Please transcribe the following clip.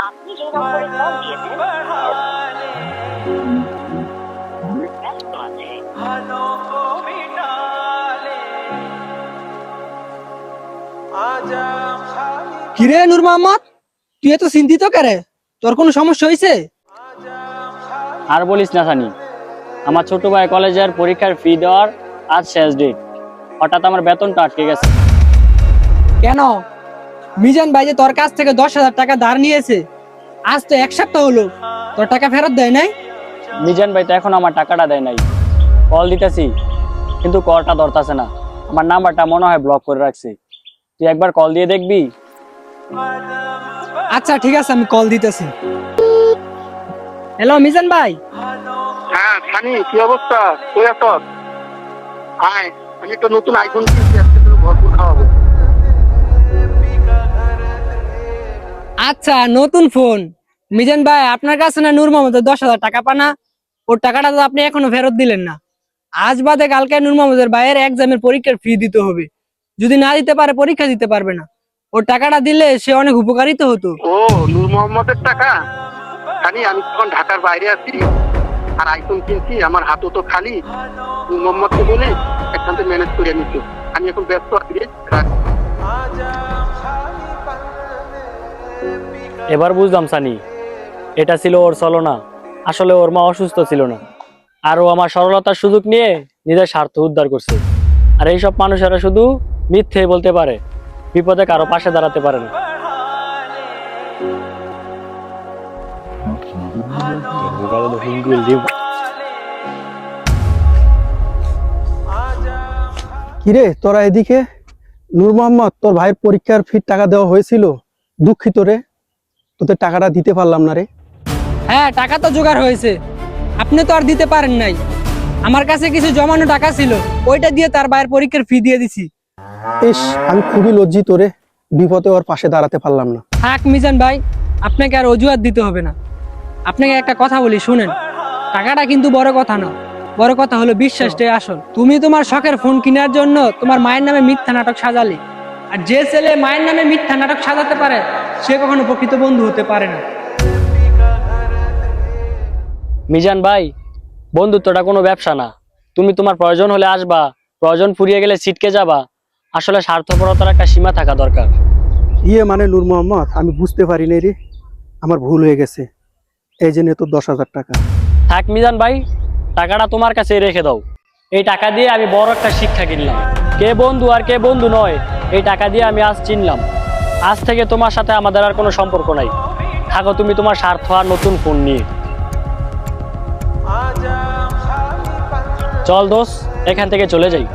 আপনি যে নম্বরে কল দিয়েছেন ব্যস্ত আছে। কিরে নূর মোহাম্মদ, তুই এত চিন্তিত কেরে? তোর কোনো সমস্যা হয়েছে? আর বলিস না সানি, আমার ছোট ভাই কলেজের পরীক্ষার ফি দেওয়ার আজ শেষ ডেট। হঠাৎ আমার বেতনটা আটকে গেছে। কেন? মিজান ভাই যে তোর কাছ থেকে 10,000 টাকা ধার নিয়েছে, আজ তো 1 সপ্তাহ হলো, তোর টাকা ফেরত দেয় নাই? মিজান ভাই তো এখন আমার টাকাটা দেয় নাই। কল দিতেছি কিন্তু কলটা ধরতাছে না। আমার নাম্বারটা মনে হয় ব্লক করে রাখছি। তুই একবার কল দিয়ে দেখবি? আচ্ছা ঠিক আছে, আমি কল দিতেছি। হ্যালো মিজান ভাই। হ্যাঁ সানি, কি অবস্থা? কই আছো? আয়, আমি তো নতুন আইফোন কিনছি, আজকে তুমি ভরপুর খাওয়াবো। আচ্ছা, নতুন ফোন। মিজান ভাই, আপনার কাছে না নূর মোহাম্মদের 10,000 টাকা পানা, ওর টাকাটা তো আপনি এখনো ফেরত দিলেন না। আজ বাদে কালকে নূর মোহাম্মদের ভাইয়ের এক্সামের পরীক্ষার ফি দিতে হবে। যদি না দিতে পারে পরীক্ষা দিতে পারবে না। ওর টাকাটা দিলে সে অনেক উপকারিত হতো। ও, নূর মোহাম্মদের টাকা? সানি, আমি তখন ঢাকার বাইরে আছি আর আইফোন কিনছি, আমার হাতও তো খালি। নূর মোহাম্মদকে বলে একসাথে ম্যানেজ করে নিচ্ছি। আমি এখন ব্যস্ত আছি রে, রাখ। এবার বুঝলাম সানি, এটা ছিল ওর ছলনা। আসলে ওর মা অসুস্থ ছিল না, আর ও আমার সরলতার সুযোগ নিয়ে নিজের স্বার্থ উদ্ধার করছে। আর এইসব মানুষেরা শুধু মিথ্যে বলতে পারে, বিপদে কারো পাশে দাঁড়াতে পারে না। কিরে তোরা এদিকে? নূর মোহাম্মদ, তোর ভাইয়ের পরীক্ষার ফির টাকা দেওয়া হয়েছিল, দুঃখিত রে, তোদের টাকাটা দিতে পারলাম না রে। হ্যাঁ, টাকা তো জোগাড় হয়েছে, আপনি তো আর দিতে পারেন নাই। আমার কাছে কিছু জমানো টাকা ছিল, ওইটা দিয়ে তার ভাইয়ের পরীক্ষার ফি দিয়ে দিছি। ইস, আমি খুবই লজ্জিত রে, বিপদে ওর পাশে দাঁড়াতে পারলাম না। থাক মিজান ভাই, আপনাকে আর অজুহাত দিতে হবে না। আপনাকে একটা কথা বলি শুনেন, টাকাটা কিন্তু বড় কথা না, বড় কথা হলো বিশ্বাসটাই আসল। তুমি তোমার শখের ফোন কেনার জন্য তোমার মায়ের নামে মিথ্যা নাটক সাজালে, আর যে ছেলে মায়ের নামে মিথ্যা নাটক সাজাতে পারে সে কখনো প্রকৃত বন্ধু হতে পারে না। মিজান ভাই, বন্ধুত্বটা কোনো ব্যবসা না। তুমি তোমার প্রয়োজন হলে আসবা, প্রয়োজন ফুরিয়ে গেলে ছিটকে যাবা। আসলে স্বার্থপরতার একটা সীমা থাকা দরকার। মানে নূর মোহাম্মদ, আমি বুঝতে পারিনি রে, আমার ভুল হয়ে গেছে। এই জন্য তোর 10,000 টাকা। থাক মিজান ভাই, টাকাটা তোমার কাছে রেখে দাও। এই টাকা দিয়ে আমি বড় একটা শিক্ষা কিনলাম, কে বন্ধু আর কে বন্ধু নয়। এই টাকা দিয়ে আমি আজ চিনলাম, আজ থেকে তোমার সাথে আমাদের আর কোনো সম্পর্ক নাই। থাকো তুমি তোমার স্বার্থ আর নতুন ফোন নিয়ে। চল দোস্ত, এখান থেকে চলে যাই।